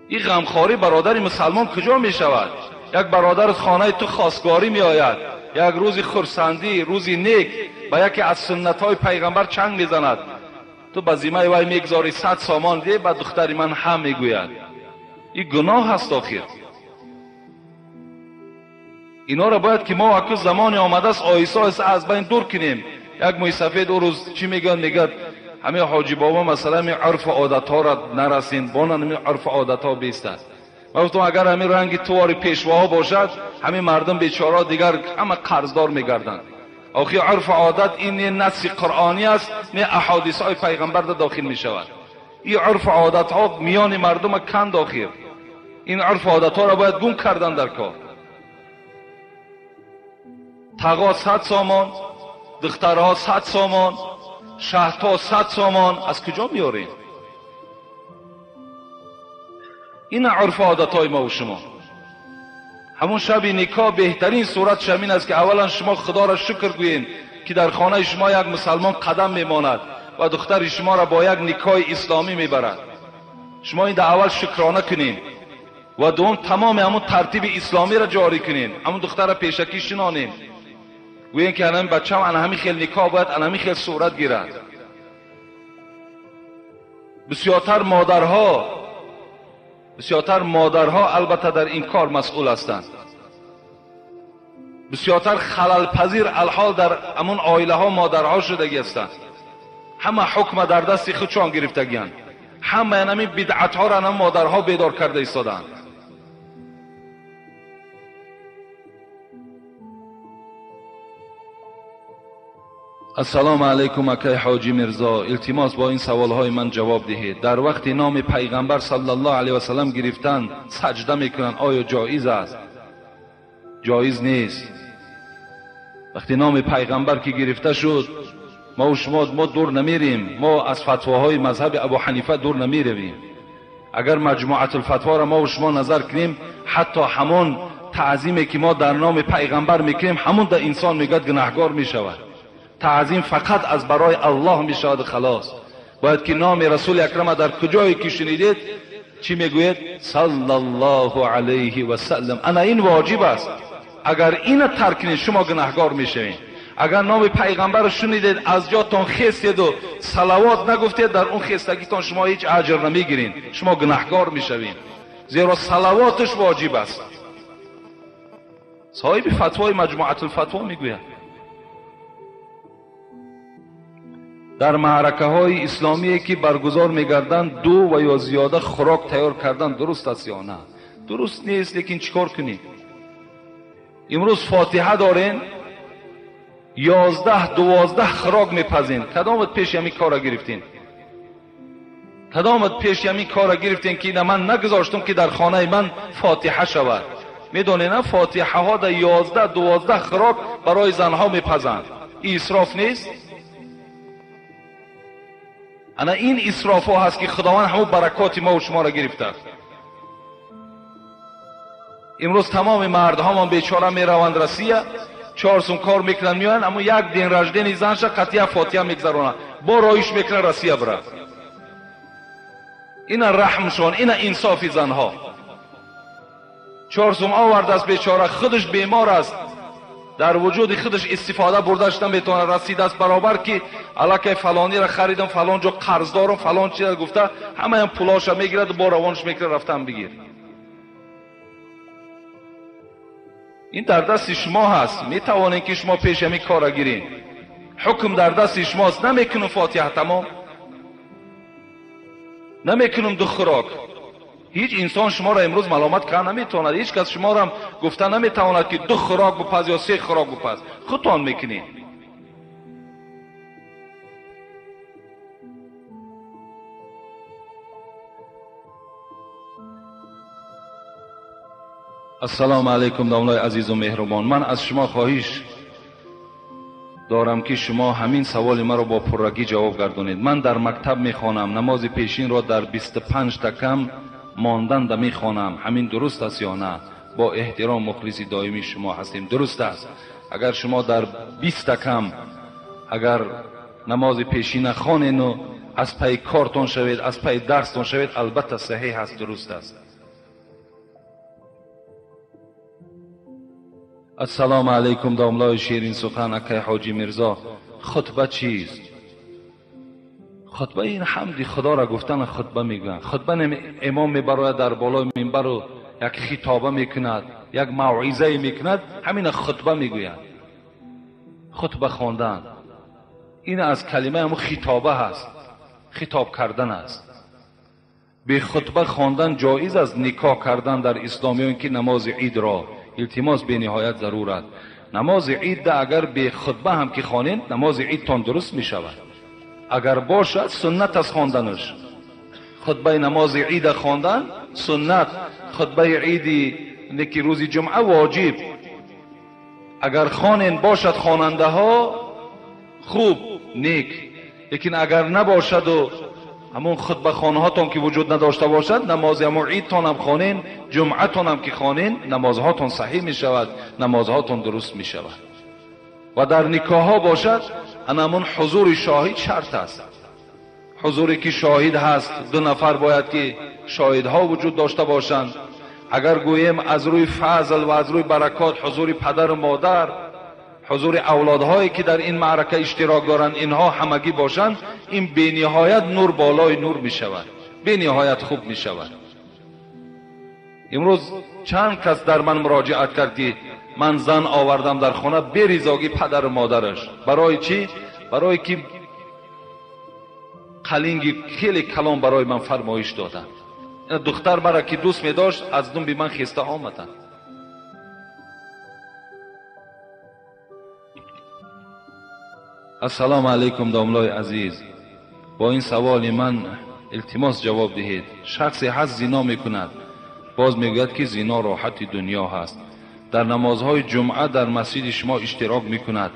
این غمخواری برادر مسلمان کجا میشود؟ یک برادر خانه تو خواستگاری می آید، یک روز خرسندی، روزی نیک، با یکی از سنت های پیغمبر چنگ می زند، تو به ذمه وی میگذاری 100 سامان ده، بعد دختر من هم میگوید. این گناه هست آخر. اینا را باید که ما وقتی زمان آمده است آیسا آیسا از بین دور کنیم. یک موی سفید او روز چی میگن؟ میگن همه حاجی بابا مثلا می عرف عادت ها را نرسین، بانن می عرف عادت ها بیستد. من گفتم اگر همین رنگی توار پیشواها باشد همین مردم بیچاره دیگر همه قرضدار میگردند. آخی عرف عادت این نص قرآنی است، نه احادیث های پیغمبر داخل می شود. این عرف عادت ها میان مردم کند آخر. این عرف عادت ها را باید گم کردن در کار. تقا 100 سامان، دخترها 100 سامان، شهدها 100 سامان، از کجا میارین؟ این عرف عادت های ما و شما. همون شب نکاح بهترین صورت شمین است که اولا شما خدا را شکر گویین که در خانه شما یک مسلمان قدم میماند و دختر شما را با یک نکاح اسلامی میبرد. شما این در اول شکرانه کنین و دوم تمام همون ترتیب اسلامی را جاری کنین. همون دختر را پیشکی شنانین، گویین که همین بچه هم همین خیل نکاح باید همین خیل صورت گیرد. بسیارتر مادرها البته در این کار مسئول هستند. بسیارتر خلل پذیر الحال در همون عائله ها مادرها شدگی هستند. همه حکم در دست خودشان گرفتگیند. همه همین بدعت ها را هم مادرها بیدار کرده ایستادند. السلام علیکم اکای حاجی مرزا، التماس با این سوال های من جواب دهید. در وقت نام پیغمبر صلی الله علیه و سلم گرفتن سجده میکنن، آیا جایز است؟ جایز نیست. وقتی نام پیغمبر که گرفته شد ما و شما دور نمیریم، ما از فتواهای مذهب ابو حنیفه دور نمیرویم. اگر مجموعه الفتوا را ما و شما نظر کنیم، حتی همون تعظیمی که ما در نام پیغمبر میکنیم همون در انسان میگد گناهکار میشود. تعظیم فقط از برای الله میشود خلاص. باید که نام رسول اکرم در کجایی که شنیدید چی میگوید؟ صلی الله علیه و سلم. انا این واجب است. اگر این ترک کنید شما گناهکار میشوید. اگر نام پیغمبر شنیدید از جاتون خیستید و صلوات نگفتید، در اون خیستگیتون شما هیچ اجر نمیگیرین، شما گناهکار میشوید، زیرا صلواتش واجب است. صاحب فتوای مجموعه الفتوا میگوید در معرکه های اسلامی که برگزار میگردند 2 و یا زیاده خوراک تیار کردن درست است یا نه؟ درست نیست، لیکن چیکار کنید؟ امروز فاتحه دارین 11-12 خوراک میپزین. کدامت پیش همین کارا گرفتین؟ کدامت پیش همین کارا گرفتین که من نگذاشتم که در خانه من فاتحه شود؟ میدونین فاتحه ها در 11-12 خوراک برای زنها میپزند. این اسراف نیست؟ انا این اسراف ها هست که خداوند همون برکات ما و شما را گرفته. امروز تمام مردها من بیچاره میروند روسیه، 4 سون کار میکنن میان، اما یک دین رجدین زنش قطعه فاتحه میگذرونن، با رایش میکنن روسیه بره. اینا رحمشون، اینا انصاف زنها. 4 سوم آورد است بیچاره، خودش بیمار است، در وجود خودش استفاده برداشت نمیتونه، رسید است برابر که الکه فلانی را خریدم، فلان جا قرض دارم، فلان چیز گفته، همه هم پولاش میگیرد با روانش میکنه رفتن بگیر. این در دست شما هست، میتوانید که شما پیش همین کارا گیرین. حکم در دست شماست. نمیکنم فاتحه تمام، نمیکنم 2 خوراک. هیچ انسان شما را امروز ملامت کنه نمیتواند، هیچ کس شما را هم گفته نمیتواند که 2 خوراک بپز یا 3 خوراک بپز. خودتان میکنید. السلام علیکم داملای عزیز و مهربان، من از شما خواهش دارم که شما همین سوال مرا با پررگی جواب گردونید. من در مکتب میخوانم، نماز پیشین را در 25 کم ماندن میخوانم، همین درست است یا نه؟ با احترام مخلص دائمی شما هستیم. درست است. اگر شما در 20 کم اگر نماز پیشین خوانید و از پی کارتون شوید، از پی درستون شوید، البته صحیح است، درست است. السلام علیکم داملای شیرین سخن اکای حاجی مرزا، خطبه چیست؟ خطبه این حمد خدا را گفتن خطبه میگن. خطبه امام میبرد در بالای منبر و یک خطابه میکند، یک موعظه میکند، همین خطبه میگوید. خطبه خواندن این از کلمه همون خطابه هست، خطاب کردن است. به خطبه خواندن جایز است. نکاح کردن در اسلامیان که نماز عید را التماس به نهایت ضرورت. نماز عید اگر به خطبه هم که خوانید نماز عید تان درست می شود. اگر باشد سنت از خواندنش. خطبه نماز عید خواندن سنت، خطبه عید نکی روز جمعه واجب. اگر خوانند باشد خواننده ها خوب نیک، لیکن اگر نباشد و همون خطبه خانه هاتون که وجود نداشته باشد، نماز همون عیدتان هم خوانین، جمعتان هم که خوانین، نمازهاتون صحیح می شود، نمازهاتون درست می شود. و در نکاح ها باشد همون حضور شاهد شرط است. حضوری که شاهد هست 2 نفر باید که شاهدها وجود داشته باشند. اگر گوییم از روی فضل و از روی برکات حضور پدر و مادر، حضور اولادهایی که در این معرکه اشتراک دارند، اینها همگی باشند، این به نهایت نور بالای نور می شود، به نهایت خوب می شود. امروز چند کس در من مراجعت کرد که من زن آوردم در خانه بریزاگی پدر و مادرش. برای چی؟ برای که قلینگی خیلی کلام برای من فرمایش دادن. دختر مرا که دوست می داشت از دنبی من خسته آمدن. السلام علیکم داملای عزیز، با این سوال من التماس جواب دهید. شخصی هست زنا میکند، باز میگوید که زنا راحت دنیا هست. در نمازهای جمعه در مسجد شما اشتراک میکند،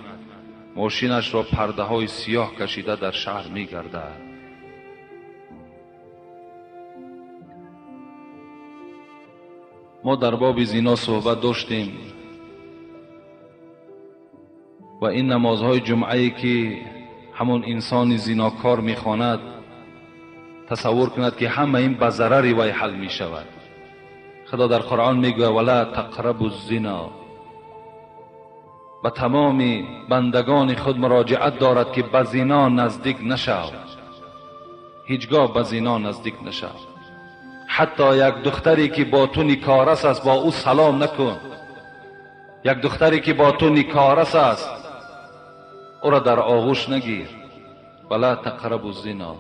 ماشینش را پرده های سیاه کشیده در شهر میگردد. ما در باب زنا صحبت داشتیم و این نمازهای جمعه‌ای که همون انسان زناکار میخواند تصور کند که همه این به ضرر وی حل میشود. خدا در قرآن میگه ولا تقربوا الزنا، به تمام بندگان خود مراجعت دارد که به زنا نزدیک نشو، هیچگاه به زنا نزدیک نشو. حتی یک دختری که با تو نیکارس است با او سلام نکن. یک دختری که با تو نیکارس است او را در آغوش نگیر. ولا تقربوا الزنا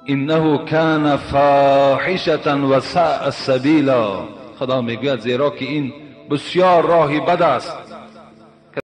انه کان فاحشة و ساء السبیلا. خدا میگوید زیرا که این بسیار راهی بد است